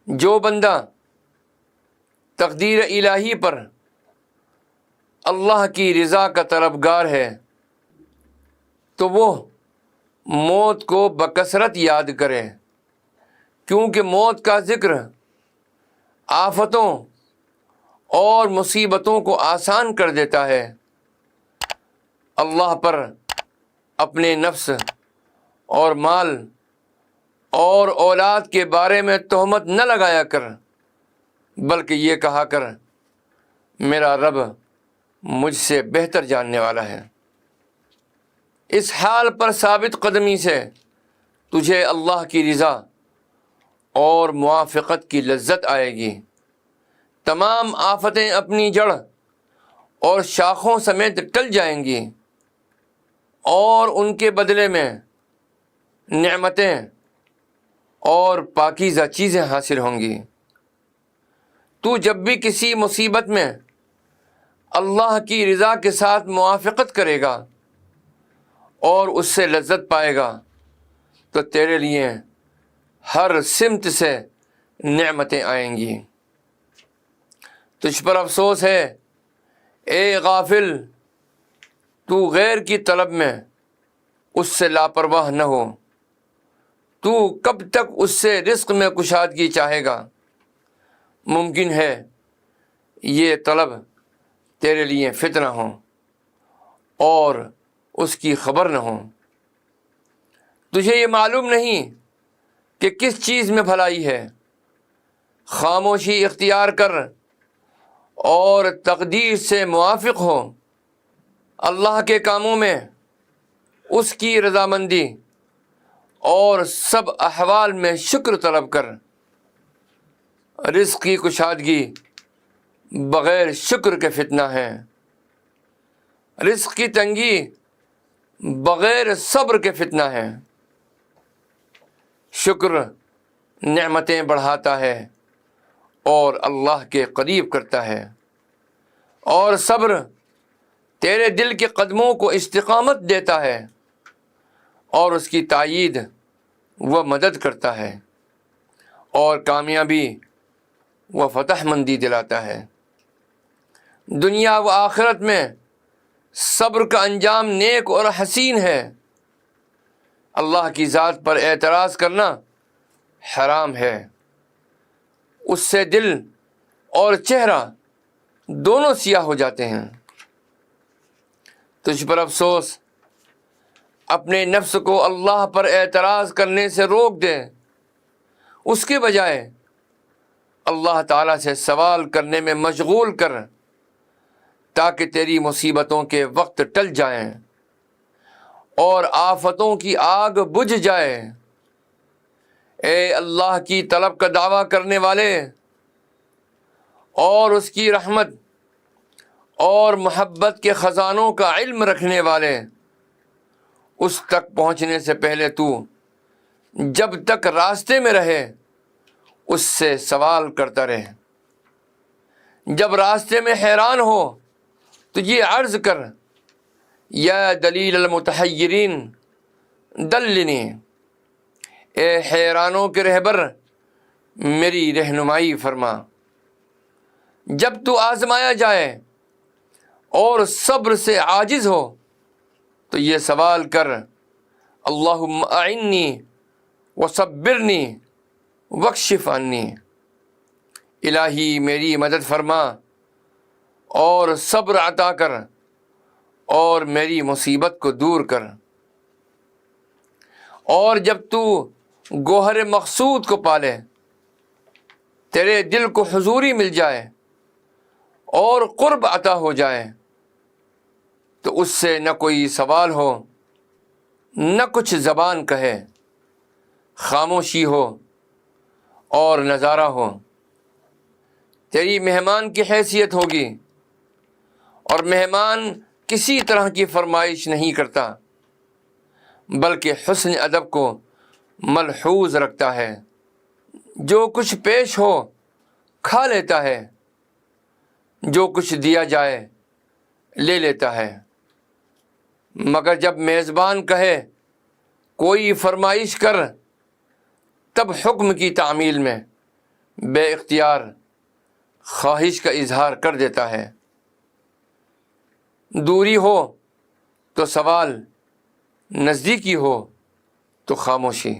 جو بندہ تقدیر الہی پر اللہ کی رضا کا طلبگار ہے تو وہ موت کو بکثرت یاد کرے، کیونکہ موت کا ذکر آفتوں اور مصیبتوں کو آسان کر دیتا ہے۔ اللہ پر اپنے نفس اور مال اور اولاد کے بارے میں تہمت نہ لگایا کر، بلکہ یہ کہا کر میرا رب مجھ سے بہتر جاننے والا ہے۔ اس حال پر ثابت قدمی سے تجھے اللہ کی رضا اور موافقت کی لذت آئے گی۔ تمام آفتیں اپنی جڑ اور شاخوں سمیت ٹل جائیں گی، اور ان کے بدلے میں نعمتیں اور پاکیزہ چیزیں حاصل ہوں گی۔ تو جب بھی کسی مصیبت میں اللہ کی رضا کے ساتھ موافقت کرے گا اور اس سے لذت پائے گا تو تیرے لیے ہر سمت سے نعمتیں آئیں گی۔ تجھ پر افسوس ہے اے غافل، تو غیر کی طلب میں اس سے لاپرواہ نہ ہو۔ تو کب تک اس سے رزق میں کشادگی چاہے گا؟ ممکن ہے یہ طلب تیرے لیے فتنہ ہو اور اس کی خبر نہ ہو۔ تجھے یہ معلوم نہیں کہ کس چیز میں بھلائی ہے؟ خاموشی اختیار کر اور تقدیر سے موافق ہو۔ اللہ کے کاموں میں اس کی رضامندی اور سب احوال میں شکر طلب کر۔ رزق کی کشادگی بغیر شکر کے فتنہ ہے، رزق کی تنگی بغیر صبر کے فتنہ ہے۔ شکر نعمتیں بڑھاتا ہے اور اللہ کے قریب کرتا ہے، اور صبر تیرے دل کے قدموں کو استقامت دیتا ہے اور اس کی تائید وہ مدد کرتا ہے، اور کامیابی وہ فتح مندی دلاتا ہے۔ دنیا و آخرت میں صبر کا انجام نیک اور حسین ہے۔ اللہ کی ذات پر اعتراض کرنا حرام ہے، اس سے دل اور چہرہ دونوں سیاہ ہو جاتے ہیں۔ تجھ پر افسوس، اپنے نفس کو اللہ پر اعتراض کرنے سے روک دے، اس کے بجائے اللہ تعالیٰ سے سوال کرنے میں مشغول کر، تاکہ تیری مصیبتوں کے وقت ٹل جائیں اور آفتوں کی آگ بجھ جائے۔ اے اللہ کی طلب کا دعویٰ کرنے والے اور اس کی رحمت اور محبت کے خزانوں کا علم رکھنے والے، اس تک پہنچنے سے پہلے تو جب تک راستے میں رہے اس سے سوال کرتا رہے۔ جب راستے میں حیران ہو تو یہ عرض کر یا دلیل المتحیرین دلنی، اے حیرانوں کے رہبر میری رہنمائی فرما۔ جب تو آزمایا جائے اور صبر سے عاجز ہو تو یہ سوال کر اللہم اعنی وصبرنی واکشف عنی، الہی میری مدد فرما اور صبر عطا کر اور میری مصیبت کو دور کر۔ اور جب تو گوہر مقصود کو پالے، تیرے دل کو حضوری مل جائے اور قرب عطا ہو جائے، تو اس سے نہ کوئی سوال ہو، نہ کچھ زبان کہے، خاموشی ہو اور نظارہ ہو۔ تیری مہمان کی حیثیت ہوگی، اور مہمان کسی طرح کی فرمائش نہیں کرتا بلکہ حسن ادب کو ملحوظ رکھتا ہے۔ جو کچھ پیش ہو کھا لیتا ہے، جو کچھ دیا جائے لے لیتا ہے، مگر جب میزبان کہے کوئی فرمائش کر، تب حکم کی تعمیل میں بے اختیار خواہش کا اظہار کر دیتا ہے۔ دوری ہو تو سوال، نزدیکی ہو تو خاموشی۔